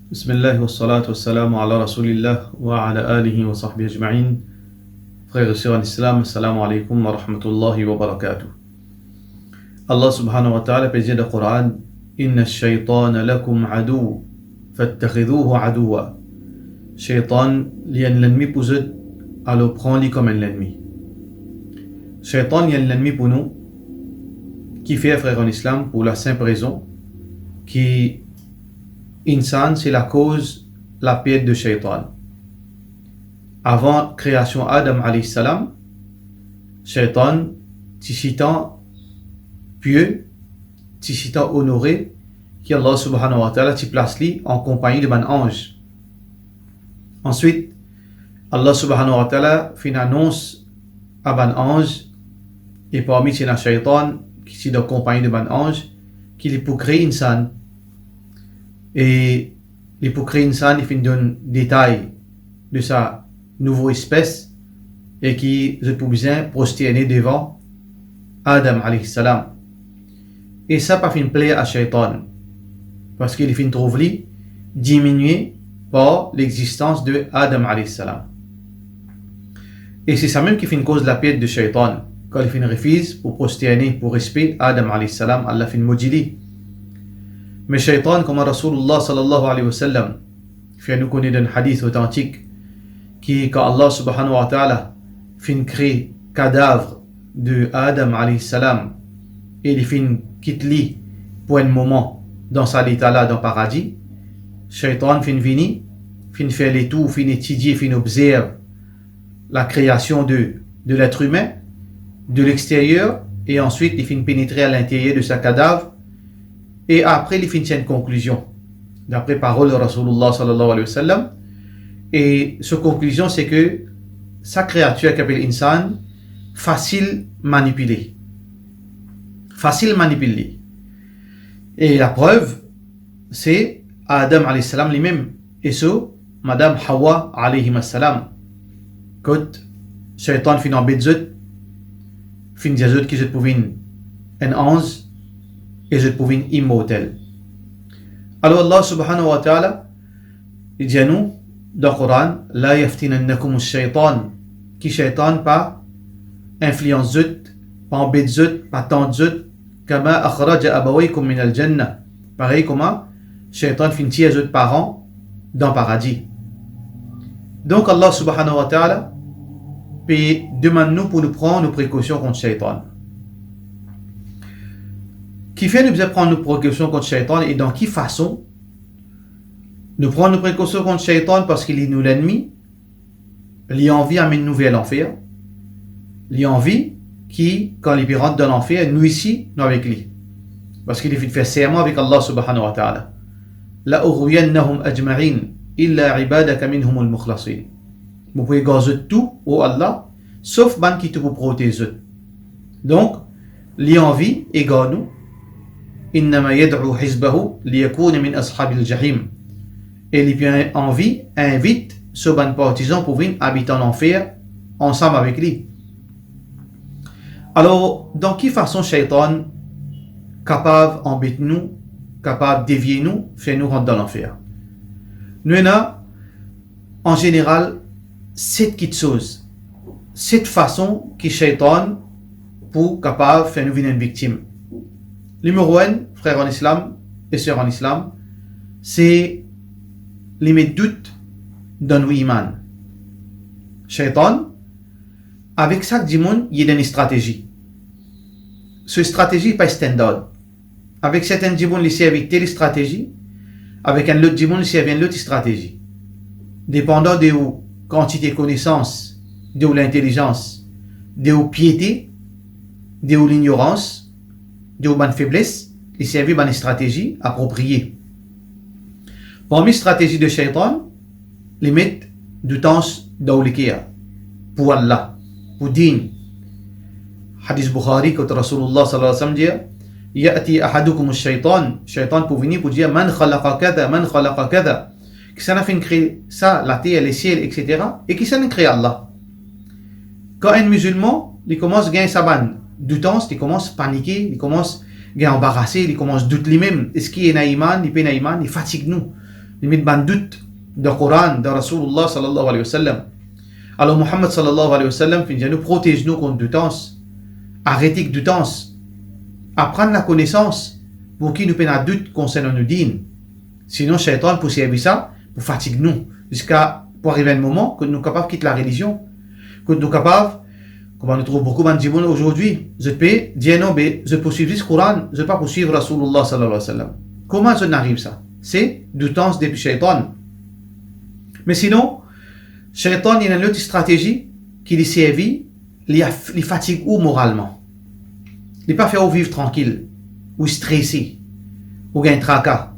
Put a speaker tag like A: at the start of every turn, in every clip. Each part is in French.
A: Bismillah wa salatu wa salamu ala rasulillah wa ala alihi wa sahbihi ajma'in. Frères et sœurs en islam, assalamu alaikum wa rahmatullahi wa barakatuh. Allah subhanahu wa ta'ala peut dire dans le Coran: Inna ash-shaytana lakum adu, fattakhidhuhu aduwa. Shaytan, il y a l'ennemi pour eux, alors prends-le comme un ennemi. Shaytan, il y a l'ennemi pour nous, qui fait, frères en islam, pour la simple raison, qui Insan, c'est la cause, la pièce de Shaitan. Avant création Adam alayhi salam, Shaitan, tishitan pieux, tishitan honoré, qui Allah subhanahu wa ta'ala t'y place lui en compagnie de ban ange. Ensuite, Allah subhanahu wa ta'ala fait une annonce à ban ange, et parmi ces Shaitan, qui est en compagnie de ban ange, qu'il est pour créer Insan. Et l'hypocrite insan, il fait un détail de sa nouvelle espèce et qui je peux bien prosterner devant Adam alayhi salam. Et ça pas fait une plaie à Shaitan parce qu'il fait une trouverie diminuée par l'existence de Adam alayhi salam. Et c'est ça même qui fait une cause de la paix de Shaitan quand il fait une refuse pour prosterner pour respect Adam alayhi salam. Allah fait une maudit. Mais Shaitan, comme Rasulullah sallallahu alayhi wa sallam, fait nous connaître un hadith authentique qui, quand Allah subhanahu wa ta'ala fait créer cadavre de Adam alayhi salam et il fait quitte lui pour un moment dans sa état là dans le paradis, Shaitan fait venir, fait faire les tout, fait étudier, fait observer la création de l'être humain de l'extérieur et ensuite il fait pénétrer à l'intérieur de sa cadavre. Et après, il fait une conclusion, d'après parole de Rasulullah sallallahu alayhi wa sallam. Et cette conclusion, c'est que sa créature qui s'appelle Insan, facile manipuler. Facile manipuler. Et la preuve, c'est Adam alayhi salam lui-même. Et so, Madame Hawa alayhi salam. Quand Shaitan fait un bézut, fait des autres qui se trouvent un ange, et je trouve une immortel. Alors Allah subhanahu wa ta'ala il dit à nous dans le Coran: La yaftinannakum ash-shaytan, qui shaytan pas influence zut, pas embête zut, pas tente zut, kama akhraja abawaykum min al-jannah, pareil comment shaytan fait tirer zut parents dans le paradis. Donc Allah subhanahu wa ta'ala demande nous pour nous prendre nos précautions contre shaytan. Qui fait nous prendre nos précautions contre Shaitan et dans quelle façon nous prendre nos précautions contre Shaitan parce qu'il est nous l'ennemi, il a envie d'amener nous vers l'enfer, il a envie qui, quand il rentre dans l'enfer, nous ici, nous avec lui. Parce qu'il est fait de faire serment avec Allah subhanahu wa ta'ala. La ughwiyannahum ajma'in illa ibadaka minhum al-mukhlasin. Vous pouvez gazer tout au Allah, sauf ban qui te vous protège. Donc, il a envie et gagne nous. إنما يدعو حزبه ليكون من أصحاب الجحيم. Et les bien envie invite ce ban partisan pour venir habiter en enfer ensemble avec lui. Alors, dans quelle façon Shaitan capable d'embêter nous, capable de dévier nous, fait nous rentrer dans l'enfer? Nous avons en général 7 petites choses, 7 façons que Shaitan pour capable de faire nous venir une victime. Numéro 1, frères en islam et sœurs en islam, c'est les mettre doute dans nos iman. Shaitan, avec chaque démon, il y a une stratégie. Cette stratégie n'est pas standard. Avec certains démons, il servent telle stratégie. Avec un autre démon, il servent une autre stratégie. Dépendant de la quantité de connaissances, de l'intelligence, de la piété, de l'ignorance, de bonne faiblesse, il servait une stratégie appropriée. Parmi les stratégies de Shaitan, les mettre du temps d'Awlikia, pour Allah, pour Din. Hadith Bukhari, quand Rasulullah sallallahu alayhi wa sallam dit: Ya'ti ahadukum ash-shaytan, Shaitan pour venir pour dire man khalaqa kada, qui s'en a fait créer ça, la terre, les ciels, etc. Et qui s'en a créé Allah. Quand un musulman, il commence à gagner sa banne, du temps, il commence à paniquer, il commence à embarrasser, il commence à douter lui-même. Est-ce qu'il est naïman, il est naïman, il fatigue nous. limite ban doute de Coran, de Rasulullah sallallahu alayhi wa sallam. Alors Muhammad sallallahu alayhi wa sallam nous protège-nous contre doutance, arrêtez que doutance, apprendre la connaissance pour qui nous peine à doute concernant nos dînes. Sinon, Shaitan pour servir ça, pour fatiguer nous, jusqu'à pour arriver à un moment que nous sommes capables de quitter la religion, que nous sommes capables, comme on trouve beaucoup de gens aujourd'hui, je peux dire non, mais je peux suivre ce Coran, je ne peux pas poursuivre Rasulullah sallallahu alayhi wa sallam. Comment ça n'arrive ça? C'est doutance depuis Shaitan. Mais sinon, Shaitan, il y a une autre stratégie qui lui servit, il fatigue ou moralement. Il ne pas faire vivre tranquille, ou stressé, ou gagner tracas.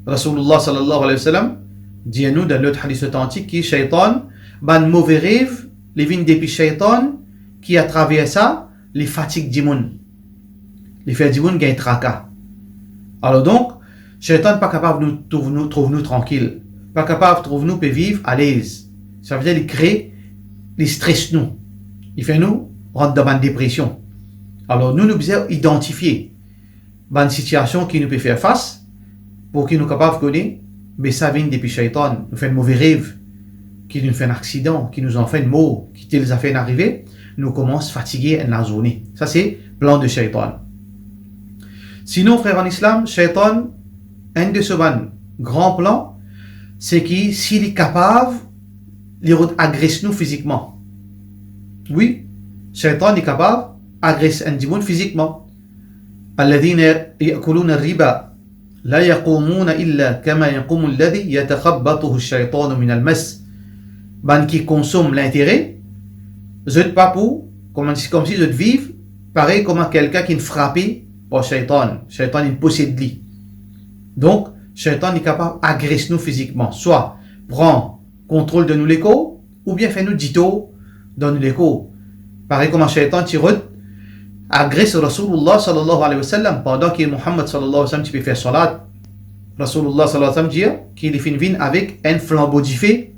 A: Rasulullah sallallahu alayhi wa sallam dit à nous dans l'autre hadith authentique qui Shaitan, ban mauvais rêve, les vignes depuis Shaitan, qui à travers ça, les fatigue du monde. Les fait du monde gagne tracas. Alors donc, Shaitan n'est pas capable de nous trouver nous tranquille, pas capable de trouver nous vivre à l'aise. Ça veut dire qu'il crée, il stresse nous. Il fait nous rentrer dans une dépression. Alors nous devons identifier une situation qui nous peut faire face pour qu'il nous soit capable de connaître, mais ça vient depuis Shaitan, nous fait un mauvais rêve, qui nous fait un accident, qui nous en fait un mot, qui nous a fait arriver, nous commence fatiguer dans la journée. Ça c'est plan de Shaitan. Sinon, frère en islam, Shaitan, un de ses grands plans, c'est qu'il, s'il est capable, il agresse nous physiquement. Oui, Shaitan est capable d'agresser un démon physiquement. الذين يأكلون الربا لا يقومون إلا كما يقوم الذي يتخبطه الشيطان من المس. Ben qui consomme l'intérêt, je ne pas pour, comme si je vive, pareil comme quelqu'un qui est frappé par Shaitan. Shaitan il possède lui. Donc, Shaitan est capable d'agresser nous physiquement, soit prend contrôle de nous l'écho, ou bien fait nous dito dans nous l'écho. Pareil comme Shaitan tire agresse Rasulullah sallallahu alayhi wa sallam pendant que Muhammad sallallahu alayhi wa sallam peut faire salat. Rasulullah sallallahu alayhi wa sallam dit qu'il fait une vigne avec un flambeau d'ifé.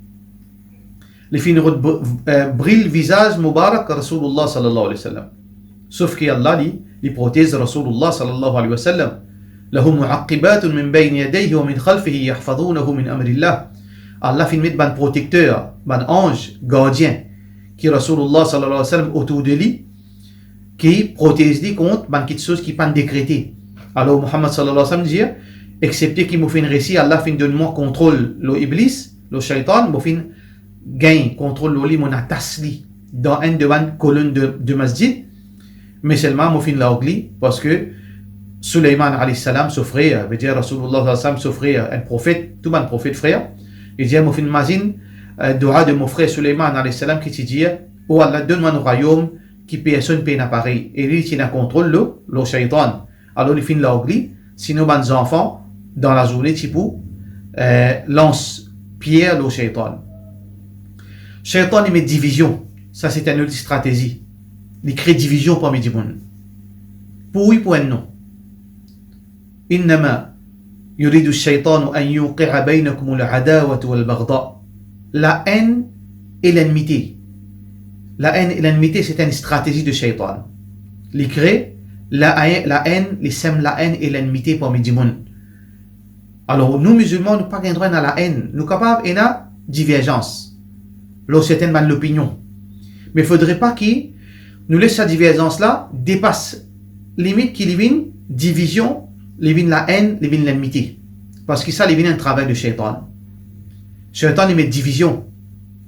A: Les fin brille le visage Mubarak Rasulullah sallallahu alayhi wa sallam. Sauf qu'Allah lui protège Rasulullah sallallahu alayhi wa sallam. له معقبات من بين يديه ومن خلفه يحفظونه من أمر الله. Allah fait mettre un protecteur, un ange, gardien, qui Rasulullah sallallahu alayhi wa sallam autour de lui, qui protège lui contre quelque chose qui n'est pas décrété. Alors Muhammad sallallahu alayhi wa sallam dit, excepté qu'il m'a fait un récit, Allah fait donne-moi contrôle l'iblis, le shaitan, m'a fait gain contrôle l'oli mon atasli dans un de une colonne de masjid, mais seulement m'a fait l'agli parce que Suleiman alayhi salam souffrait, veut dire Rasulullah sallallahu alayhi wa sallam souffrait, un prophète, tout un prophète frère, il dit m'a fait mazine dua de mon frère Suleiman alayhi salam qui dit oh Allah donne-moi un royaume qui personne peut n'appareil et lui qui n'a contrôle le shaitan. Alors il finit l'agli, sinon les enfants dans la journée type lance pierre le shaitan. Shaitan il met division, ça c'est une autre stratégie. Il crée division parmi les gens. Pour oui pour un non. إنما يريد الشيطان أن يوقع بينكم العداوة والبغضاء. La haine et l'enmité. La haine et l'enmité, c'est une stratégie de Shaitan. Il crée la haine, il sème la haine et l'enmité parmi les gens. Alors, nous musulmans, nous pas droit dans la haine. Nous sommes capables de la divergence. Là, c'est une bonne opinion. Mais il ne faudrait pas que nous laissions cette divergence-là dépasse limite qu'il y ait une division, il y a la haine, il y a l'enmité. Parce que ça, il y a un travail de Shaitan. Shaitan, il met division.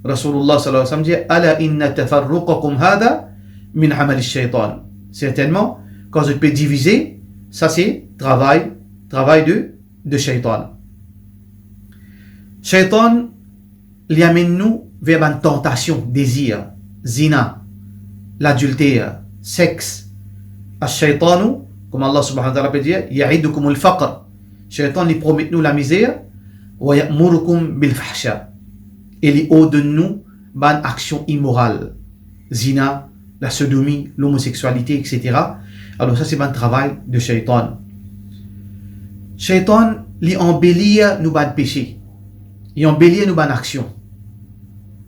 A: Rasulullah sallallahu alayhi wa sallam dit Ala inna tafarruqakum hada min amal shaitan. Certainement, quand je peux diviser, ça c'est travail de Shaitan. Shaitan, il amène nous vers une tentation, désir, zina, l'adultère, sexe. Ash-shaytanu, comme Allah subhanahu wa ta'ala peut dire, ya'idukum al-faqr. Shaitan, il promet nous la misère, wa ya'murukum bil-fahsha. Il est au-delà de nous, une action immorale, zina, la sodomie, l'homosexualité, etc. Alors ça c'est un travail de Shaitan. Shaitan, il embellit nous ban péché. Il embellit nous ban action.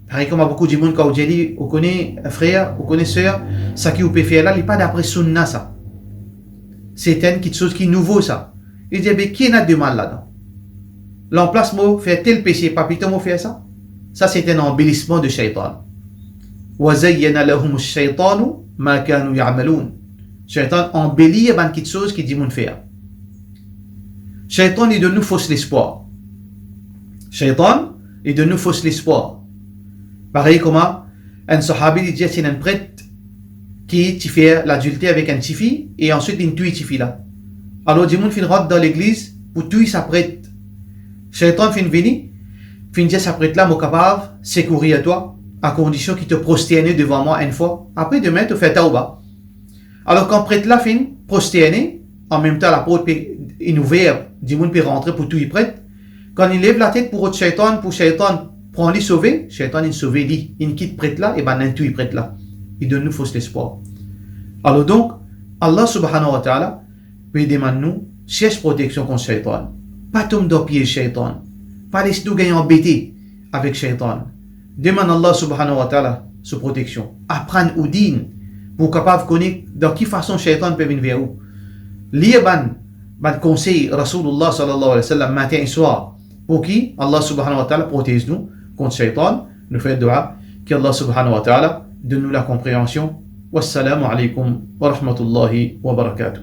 A: Pareil comme beaucoup de monde quand on connaît frère, on connaît sœur, ça qui vous peut faire là, il n'est pas d'après sunna ça. C'est une chose qui est nouveau ça. Il dit, mais qui n'a de mal là-dedans? l'emplacement fait tel péché, pas plutôt fait ça. Ça, c'est un embellissement de shaitan. وَزَيَّنَ لَهُمُ الشَّيْطَانُ مَا كَانُوا يَعْمَلُونَ. Shaitan embellit une petite chose qui dit mon faire. Shaitan, il donne nous fausse l'espoir. Shaitan, il donne nous fausse l'espoir. Pareil comme un sahabi il dit c'est un prêtre qui fait l'adultère avec un tifi et ensuite il tue tifi là. Alors du monde fin rentre dans l'église pour tuer sa prêtre. Shaitan fin vini, fin dire sa prêtre là, moi capable secourir à toi à condition qu'il te prosterne devant moi une fois. Après demain tu fais tauba. Alors quand prêtre là fin prosterner, en même temps la porte est ouverte, du monde peut rentrer pour tuer prêtre. Quand il lève la tête pour autre shaitan, pour shaitan prend les sauver, shaitan il sauve lui, il quitte prêtre là et ben il tue prêtre là. Il donne nous fausse l'espoir. Alors donc, Allah subhanahu wa ta'ala peut demander nous, cherche protection contre shaitan. Pas tomber dans le pied shaitan. Pas laisser nous gagner embêter avec shaitan. Demande Allah subhanahu wa ta'ala sa protection. Apprendre ou din pour capable de connaître dans quelle façon shaitan peut venir vers vous. Lire ban conseil Rasulullah sallallahu alayhi wa sallam matin et soir pour qui Allah subhanahu wa ta'ala protège nous contre shaitan. Nous faisons dua qu'Allah subhanahu wa ta'ala donne nous la compréhension. Wassalamu alaikum wa rahmatullahi wa barakatuh.